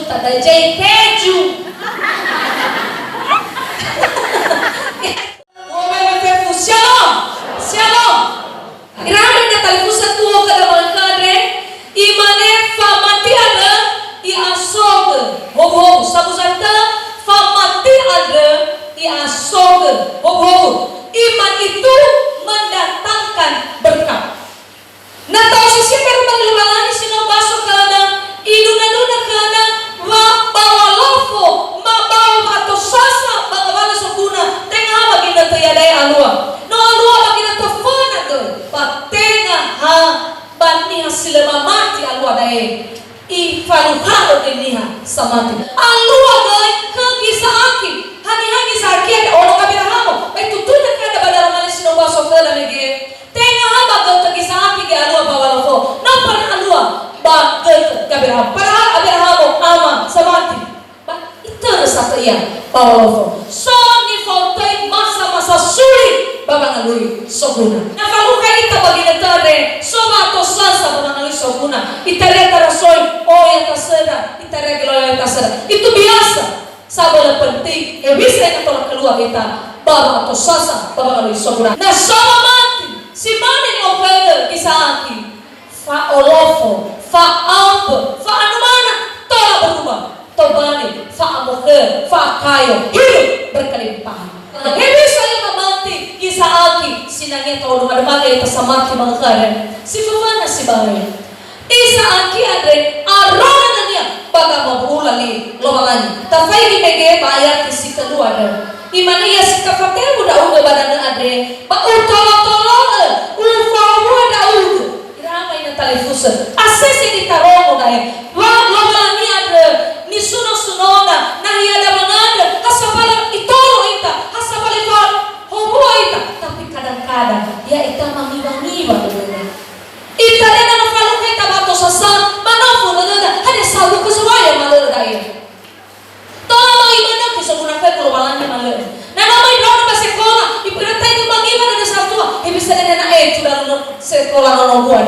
juta da jay keju. Shalom, shalom. Grabe na talikusan tuho kada mga kadre. Imane famati ada I asog. Hobo sabusanta famati ada I asog. Hobo iman itu mendatangkan berkat. Nah tahu sisi pero maliwalani sinobaso kana iduna-duna kana wa bawalofo mabaw ato sasa bangawala sa kuna tenga magina tayalay alua no alua magina tafana to patenga ha baniha sila mamati alua dae ifaluhalo diniha samati alua gay kagisa aki hani sa aki ada ono kabirahamo ay tutunan kada badara manis sinobaso kana mege tenga ha bagal kagisa aki ge alua bawalofo no para alua bagal kabirahamo para abirahamo ama samati itu satu iya bawalofo so ni fontai masa-masa sulit babangalui soguna na kalau kita bagina tare soma to sasa babangalui soguna itare tarasoy o yang tasera itare gelo yang tasera itu biasa sabala penting bisa yang tolong keluar kita baba to sasa babangalui soguna na soma mati si mani ni openda kisaki fa olofo fa amp fa anumana tola berubah tobani fa amoke fa kayo hidup berkelimpahan hebi saya mamati Isaaki sinangnya tau lumada bagay tasamaki mga karen si Fufana si bagay Isaaki adre arona na niya baga mabulali lobangan tafay di mege bayar ti si kedua ada imaniya si kafate udah uga badan adre pa utolo-tolo ufawu ada uga iramay na talifusan asesi di tarongo dahil lobangan niya adre ni suno-sunona nahiyada mangada hasapala itolo ita hasapala hobo ita tapi kadang-kadang ya ita mangiba-ngiba bener ita dena nafalu kita bato sasa manafu nada hanya sabu kesuaya malur daya tama imana kisaguna kay kurwalan malur na namay drone ba sekolah ipiratay ni mangiba na sa tua ibisa na sudah sekolah no buwan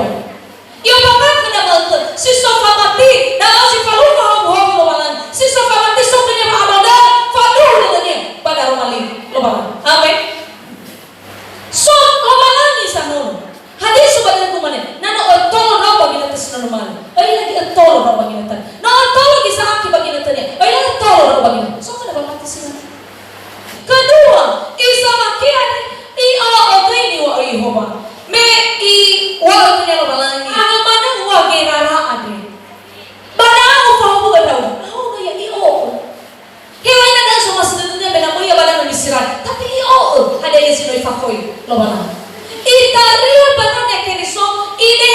yo bakit na malto si sofa mati na si falu ko hobo walan si sofa mati so kanya maabada falu na niya pada rumali lobalan amen so lobalan ni sanon hadis subadan kumane nano otolo na bagi natas na normal ay lagi otolo na bagi natas na otolo gisa aki bagi natas niya ay lagi otolo na bagi natas so kada ba sila kedua isa makian I okay ni wa ihoba me I wa ni lobalan ni ang mana wa gerara ade bana ufa mo gadaw ako kaya I hewan na sa masdudnya bena mo ya bana misiran tapi ada yang sino ifakoy lobalan itaria banana keniso ide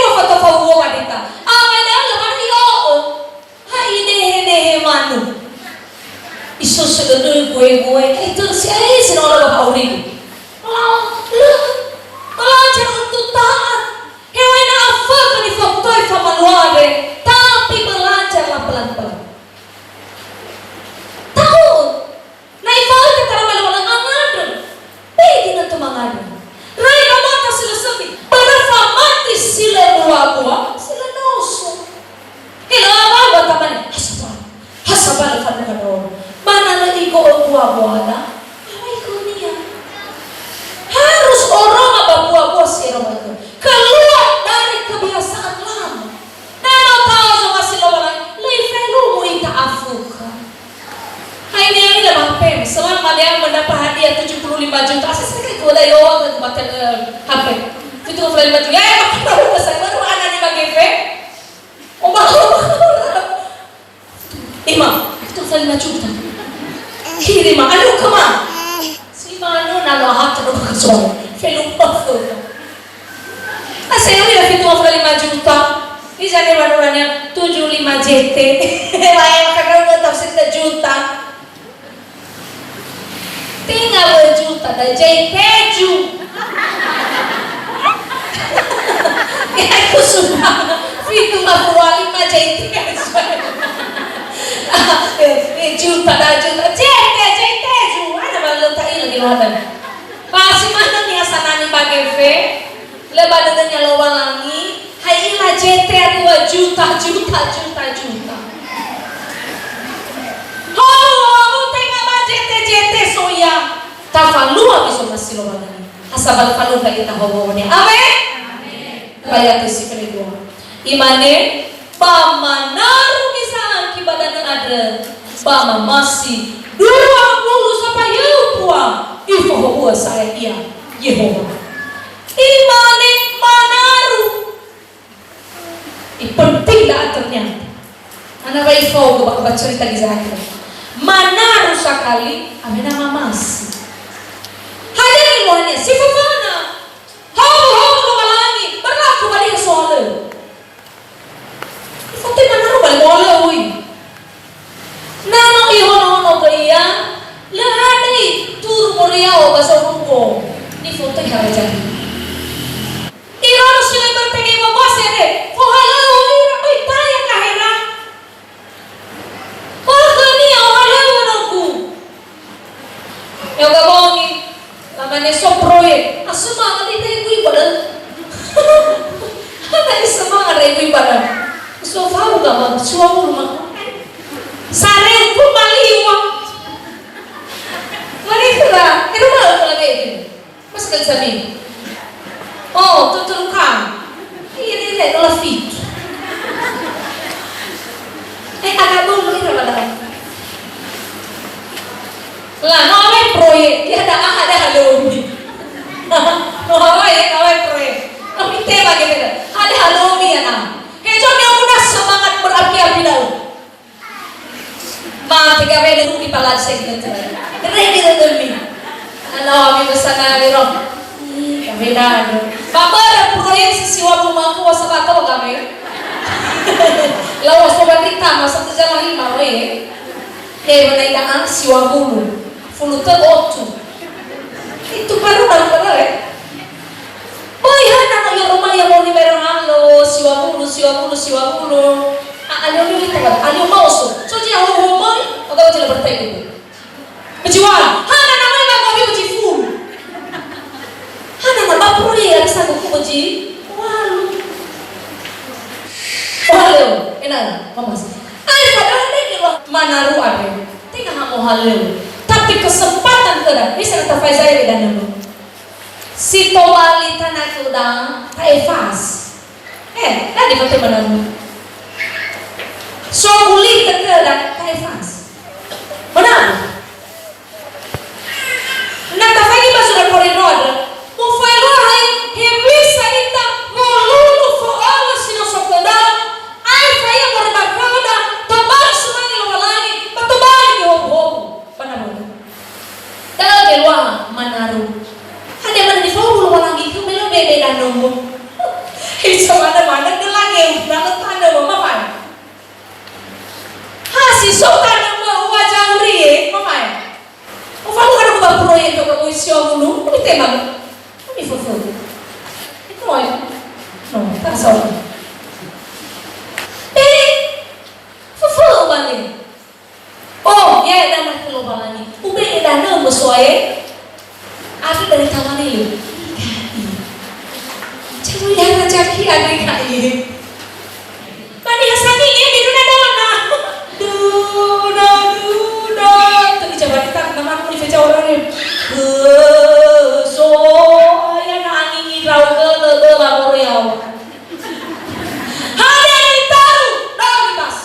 wa fatafawo wadita amana lobalan ha ide manu iso sedodoy gue itu si ay sino ba auri belajar untuk taat hewan apa kan ifakoy famanuare tapi belajarlah pelan-pelan tahu naifal kita malu-malu angadon pegi na tumangadon rai amata sila sabi para famati sila buwa sila noso kailangan ba taman hasabal kadon mana na iko buwa na ay ko niya harus orang buwa sila mga keluar dari kebiasaan lama nano tahu sama sila wala leifay lumu itaafuka hai ini adalah HP selama dia mendapat hadiah 75 juta saya kira ada yo kekuatan HP itu film itu ya baru saya baru anak di BGV Ima itu film juta kiri mah aduh kemana si manu nalo hati dong kesol film itu saya udah itu film 5 juta ini jadi baruannya 75 JT lain karena udah tafsir juta tinggal berjuta da jay keju ya aku sudah itu mabuali ma jay keju juta jay keju ada malu tak lagi lawan pasti mana nih asanani bagefe lebadannya lowalangi hai ila JT 2 juta robanani. Asabal falun kita hawone. Amin. Kaya si kedua. Imane pamanaru misal kibadana ada pama masih 20 sampai puang ifo huwa saya iya Yehova. Imane manaru. Penting dah ternyata. Anak bayi kau baca cerita di Zahir. Manaru sekali, ame nama masih. Hanya ilmuannya si Fafana. Hau lu malangi berlaku balik soal. Foto manaru balik bola ui. Nano ihono kaya lahani tur moriao bahasa Hongkong. Ni foto yang jadi. Irono sila berpengen membahas deh. Kau halau ira oi tanya kahera. Kau ni halau aku. Yang gabongi, namanya so proyek. Semangat itu ibu ibadah. Ada semangat ibu ibadah. So faham gak bang? Suamu rumah. Sare pun maliwa. Mari kira, itu malah lagi ini. Mas kali sabi. Oh, tutulkan. Ini deh, olah fit. Agak dulu ini malah. Lah, no proyek, dia ada Halloween. No proyek. Tapi tema gitu. Ada Halloween ya nah. Kayak contohnya udah semangat berapi-api dah. Mati kami dulu di palasek gitu. Ready demi. Halo, kami bersama Liro. Kami dah. Bapak proyek sisiwa rumahku wasapata kami. Lawas sobat kita masa terjalan lima we. Menaikkan siwa bulu. Fulutan otu. Itu baru ya. Boy hana yang rumah yang mau dibayar halo siwa bulu. Alio ni kita alio mauso. So dia rumah atau dia bertemu. Berjual. Hana namanya bapak kami uji full. Hana nama proyek yang saya buku uji. Halo, enak, mama sih. Ay, padahal ini manaru ada. Tengah mau halo. Tapi kesempatan kedap, bisa kata Faizal di dalam. Si towali tanah kudang, taifas. Tadi kata manaru. So buli terkedap, taifas. Benar. Nak kafai ni masuk koridor. Mau follow hai, bisa kita mau lulu soal sino sokodang. Ai saya berbakada, tebal semuanya lagi, betebal di hobo. Benar. Dalam keluar manaru. Ada mana di forum lagi itu belum beda dan nunggu. Itu mana dia lagi berangkat tanda mama pai. Si sultan yang wajah uri, mama. Kamu kan buat proyek untuk kamu isi dulu, ini tema. Ini fufu. Itu mau ya? No, tak salah. Fufu balik. Oh, ya ada nak keluar lagi. Ube ada nama sesuai. Ada dari tangan ini. Cuma yang rezeki ada kali. Mani hasani ini biru ada mana? Duda. Tadi coba kita nama aku di feja orang ni. So ayah nak angin rau ke labor yau. Hari ini tahu, dah bebas.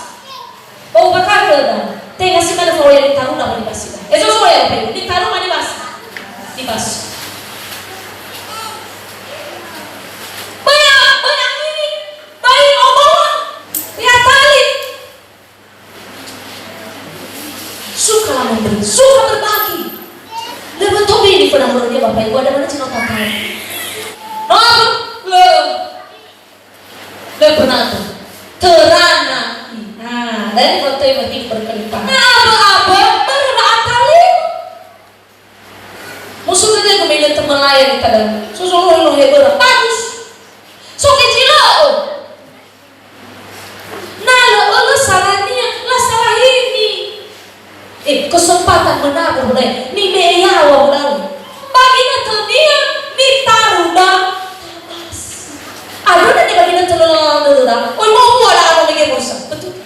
Oh bakal ke dah. Tengah sih mana kalau yang ditaruh dah bebas sih. Eso semua ya, ditaruh mana bebas. Bebas. Banyak ini. Bayi omongan. Ya tali. Suka memberi, suka berbagi. Lebih topi di pedang dia bapak ibu ada mana cina pakai. Le pernah tu. Terana. Nah, dari foto yang berkelipat. Apa beratali. Musuh dia kemudian teman lain kita dan susul lo hebat bagus. So kecil nah lo salahnya lah salah ini. Kesempatan menabur boleh. Ni meyawa boleh. Bagi nanti dia ni taruda. Ada nanti bagi nanti taruda. Oh mau ada apa lagi bosan betul.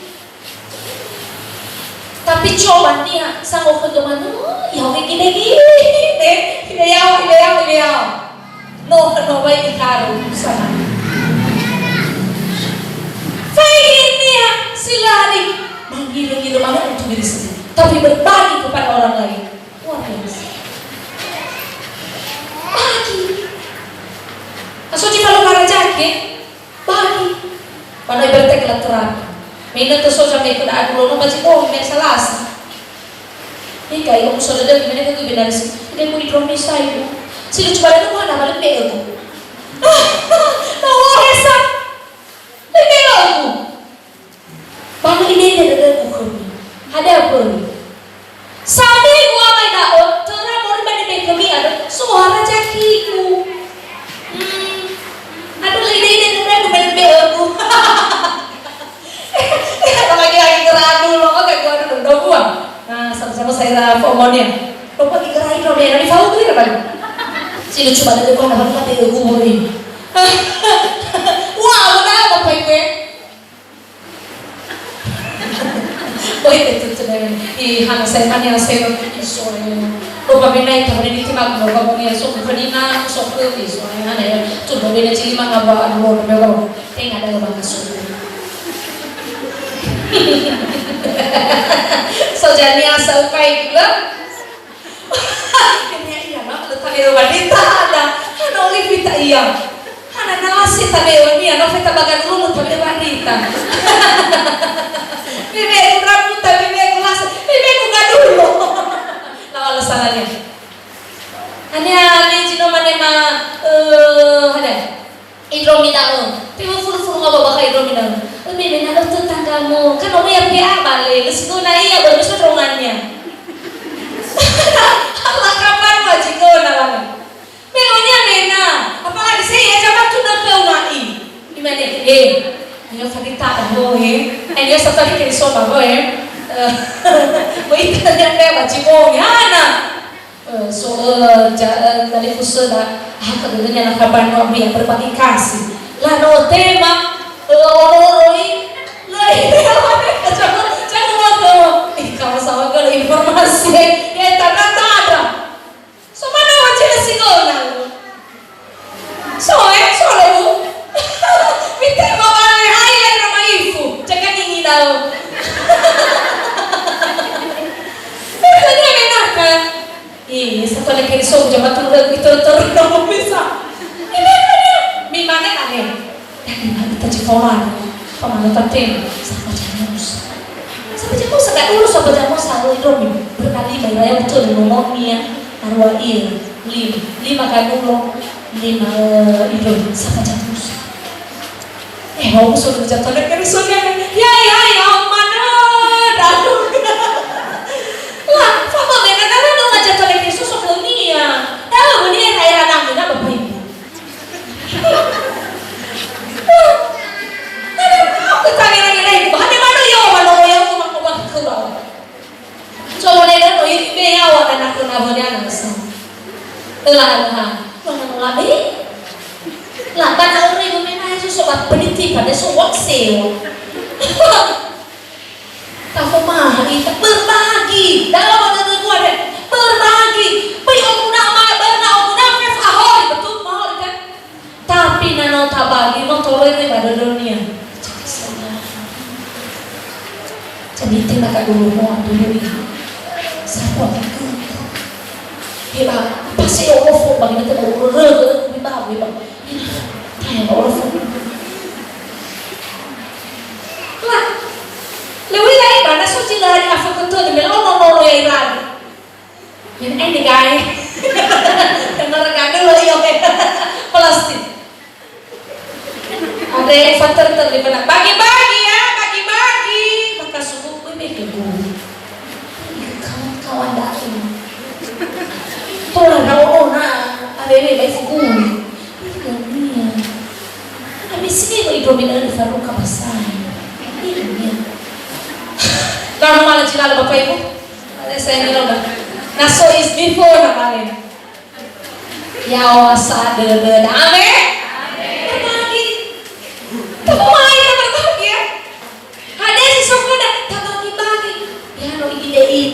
Tapi dicoba niya sa ko kagaman, yaw gini-gini, hidayaw. No, bay ikaro sana. Fahim niya sila rin. Manggilo-gilo naman untuk diri sendiri. Tapi berbagi kepada orang lain. Luar biasa. Bagi. Asoci kalau para jaket, bagi. Pada ibaratnya kelaturan. Minat to soja may kuda adulo no baji ko may salas. Ika yung soja daw gimana ko binaris. Hindi ko i-promise tayo. Sila coba na kuha na balik bego ko. Nawasa. Ay bego ko. Bago inende na ko kami. Ada apa ni? Sabi ko may daon, tara mo rin ba ni kami ano? Suara jakiku. Aduh inende na ko balik bego ko. Lagi geradu loh, kayak gua ada dong. Nah, sama-sama saya pomonya. Lo pagi gerai lo dia, nanti tahu tuh kan? Si lucu banget tuh, apa nggak ada gua ini? Wah, udah apa ini? Oh itu tuh di hana saya mana saya soalnya. Lo kami naik tahun ini timak lo kamu ya sok kedina sok ke soalnya ada ya. Coba beda cili mana bawa lo berapa? Tengah ada bawa kasut. So jadi asal kayak gila. Iya nak letak di wanita ada. Kan oleh kita iya. Ada nasi tadi wanita. Nak kita bagan dulu tadi wanita. Bibi aku rambut, bibi aku las, bibi aku gak dulu. Lawan alasannya. Hanya cino mana ada. Hidrominal. Tiba furu-furu nggak bawa hidrominal. Bibi nak tetanggamu, kan kamu yang biar balik, kesini na iya baru serongannya. Allah kapan wajib kau nalar. Melonya mena, apalagi saya jangan tunda kau nai. Gimana? Ayo kita dia satu hari kiri soba wait ternyata wajib kau yana. So dari pusat kemudian nak kapan kau yang berbagi kasih. Lalu tema kalau sama kalau informasi ya tak ada so mana wajib sih kau so lu minta bawa ayah nama ibu jangan ingin tahu biasanya enak kan satu lagi risau jangan turun itu terus bisa ini mana aneh kita cikolan pemana penting sampai jamus agak dulu sampai jamus selalu itu berkali bayar betul ngomongnya arwahir 5 kali dulu 5 itu sampai jamus mau suruh jatuhnya ke risolnya ya mana dalu lah apa beda karena lo ngajak jatuhnya ke risul sebelumnya dalam ini kayak anak bapak ibu aku tanya lagi bahan mana ya mana yang cuma kau kau coba lihat tuh ini dia awak dan aku nabonya nasi lah kan orang ibu mana itu sobat peniti pada sobat sel tak mah kita berbagi dalam ada dua deh berbagi beri aku nama ahoy betul mahal kan tapi nano tabagi motor ini pada dunia jadi kita tak dulu mau dulu ini siapa itu dia pasti orang bagi kita orang kita tahu dia kayak orang lah lewi lagi mana suci lari apa betul dia bilang no ya iran ini guys karena rekan dulu ya plastik ada faktor terlibat bagi-bagi ya bagi-bagi maka subuh gue mikir kawan-kawan daun tolong ada ini baik gue habis ini gue dominan di Faruq Kabasai ini lalu malah cilal bapak ibu ada saya bilang naso is before namanya ya wasa de ame